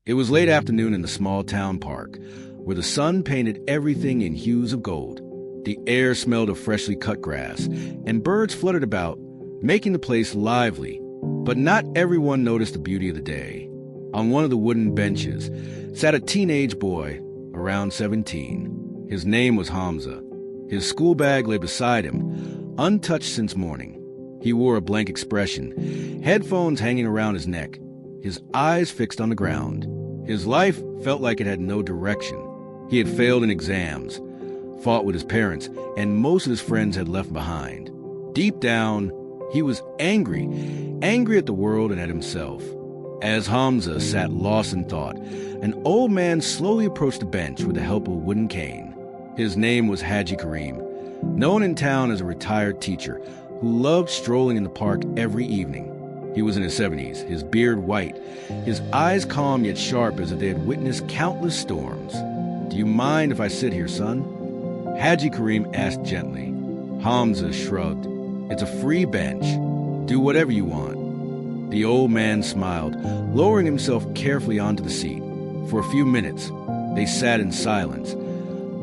It was late afternoon in the small town park, where the sun painted everything in hues of gold. The air smelled of freshly cut grass, and birds fluttered about, making the place lively. But not everyone noticed the beauty of the day. On one of the wooden benches sat a teenage boy, around 17. His name was Hamza. His school bag lay beside him, untouched since morning. He wore a blank expression, headphones hanging around his neck, his eyes fixed on the ground. His life felt like it had no direction. He had failed in exams, fought with his parents, and most of his friends had left behind. Deep down, he was angry at the world and at himself. As Hamza sat lost in thought, an old man slowly approached the bench with the help of a wooden cane. His name was Haji Karim, known in town as a retired teacher who loved strolling in the park every evening. He was in his 70s, his beard white, his eyes calm yet sharp as if they had witnessed countless storms. "Do you mind if I sit here, son?" Haji Karim asked gently. Hamza shrugged. "It's a free bench. Do whatever you want." The old man smiled, lowering himself carefully onto the seat. For a few minutes, they sat in silence,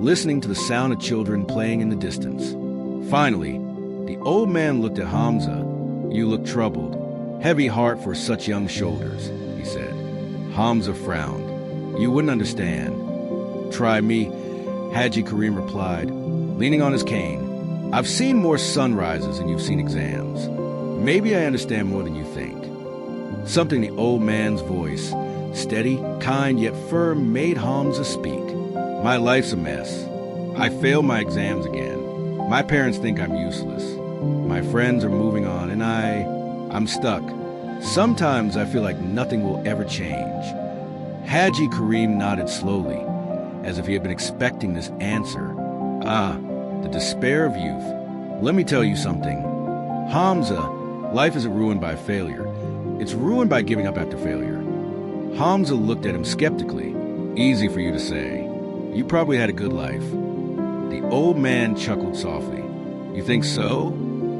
listening to the sound of children playing in the distance. Finally, the old man looked at Hamza. "You look troubled. Heavy heart for such young shoulders," he said. Hamza frowned. "You wouldn't understand." "Try me," Haji Karim replied, leaning on his cane. "I've seen more sunrises than you've seen exams. Maybe I understand more than you think." Something in the old man's voice, steady, kind, yet firm, made Hamza speak. "My life's a mess. I failed my exams again. My parents think I'm useless. My friends are moving on, and I'm stuck. Sometimes I feel like nothing will ever change." Haji Karim nodded slowly, as if he had been expecting this answer. "Ah, the despair of youth. Let me tell you something. Hamza, life isn't ruined by failure. It's ruined by giving up after failure." Hamza looked at him skeptically. "Easy for you to say. You probably had a good life." The old man chuckled softly. "You think so?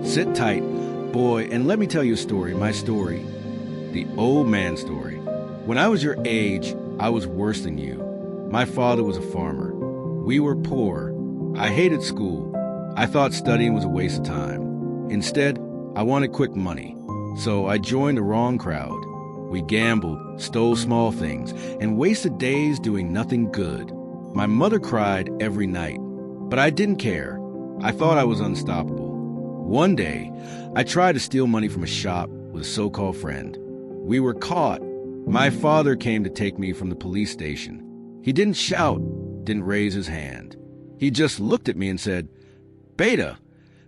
Sit tight, boy, and let me tell you a story, my story." The old man's story. "When I was your age, I was worse than you. My father was a farmer. We were poor. I hated school. I thought studying was a waste of time. Instead, I wanted quick money. So I joined the wrong crowd. We gambled, stole small things, and wasted days doing nothing good. My mother cried every night, but I didn't care. I thought I was unstoppable. One day, I tried to steal money from a shop with a so-called friend. We were caught. My father came to take me from the police station. He didn't shout, didn't raise his hand. He just looked at me and said, 'Beta,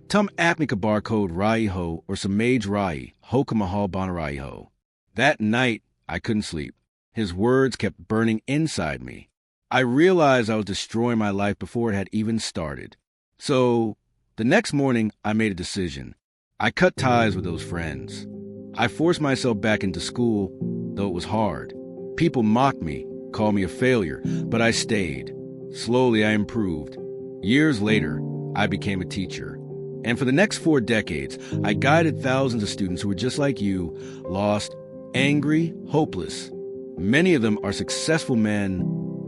tum apnika barcode rai ho or samaj rai, hoka mahal banarai ho.' That night, I couldn't sleep. His words kept burning inside me. I realized I was destroying my life before it had even started. So, the next morning, I made a decision. I cut ties with those friends. I forced myself back into school, though it was hard. People mocked me, called me a failure, but I stayed. Slowly, I improved. Years later, I became a teacher. And for the next 4 decades, I guided thousands of students who were just like you, lost, angry, hopeless. Many of them are successful men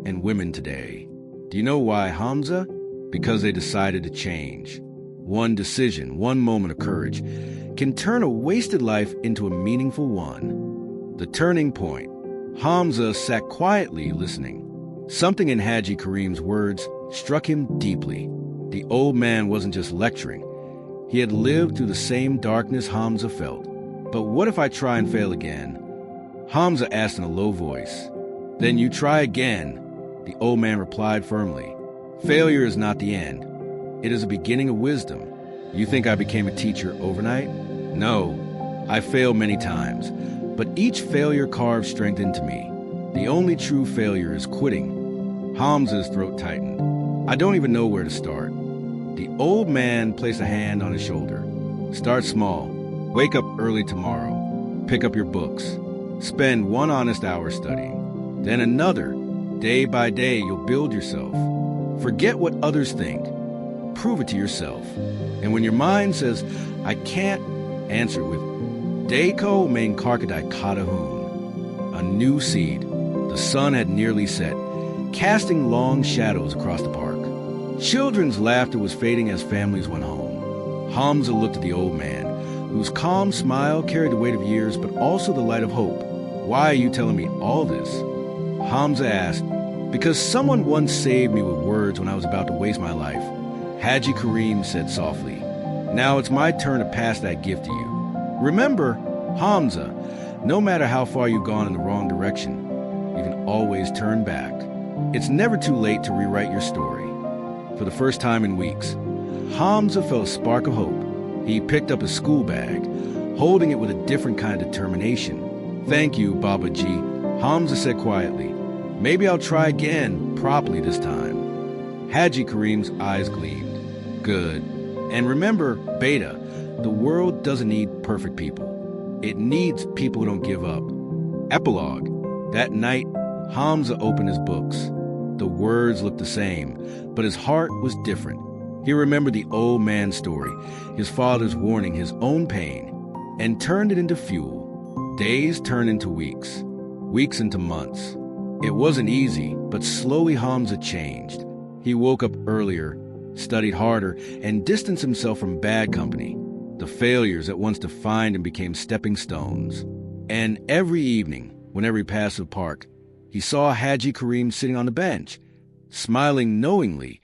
and women today. Do you know why, Hamza? Because they decided to change. One decision, one moment of courage, can turn a wasted life into a meaningful one. The turning point. Hamza sat quietly listening. Something in Haji Karim's words struck him deeply. The old man wasn't just lecturing. He had lived through the same darkness Hamza felt. "But what if I try and fail again?" Hamza asked in a low voice. "Then you try again," the old man replied firmly. "Failure is not the end. It is a beginning of wisdom. You think I became a teacher overnight? No, I failed many times, but each failure carved strength into me. The only true failure is quitting." Hamza's throat tightened. "I don't even know where to start." The old man placed a hand on his shoulder. "Start small. Wake up early tomorrow. Pick up your books. Spend 1 honest hour studying. Then another. Day by day, you'll build yourself. Forget what others think. Prove it to yourself. And when your mind says, 'I can't,' answer it with, 'Deiko main karkadai katahun,' a new seed. The sun had nearly set, casting long shadows across the park. Children's laughter was fading as families went home. Hamza looked at the old man, whose calm smile carried the weight of years but also the light of hope. "Why are you telling me all this?" Hamza asked. "Because someone once saved me with words when I was about to waste my life," Haji Karim said softly. "Now it's my turn to pass that gift to you. Remember, Hamza, no matter how far you've gone in the wrong direction, you can always turn back. It's never too late to rewrite your story." For the first time in weeks, Hamza felt a spark of hope. He picked up his school bag, holding it with a different kind of determination. "Thank you, Baba Ji," Hamza said quietly. "Maybe I'll try again, properly this time." Haji Karim's eyes gleamed. "Good. And remember, Beta, the world doesn't need perfect people. It needs people who don't give up." Epilogue. That night, Hamza opened his books. The words looked the same, but his heart was different. He remembered the old man's story, his father's warning, his own pain, and turned it into fuel. Days turned into weeks, weeks into months. It wasn't easy, but slowly Hamza changed. He woke up earlier, studied harder, and distanced himself from bad company. The failures that once defined him became stepping stones. And every evening, whenever he passed the park, he saw Haji Karim sitting on the bench, smiling knowingly,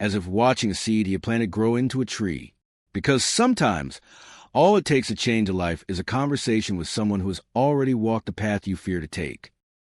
as if watching a seed he had planted grow into a tree. Because sometimes, all it takes to change a life is a conversation with someone who has already walked the path you fear to take.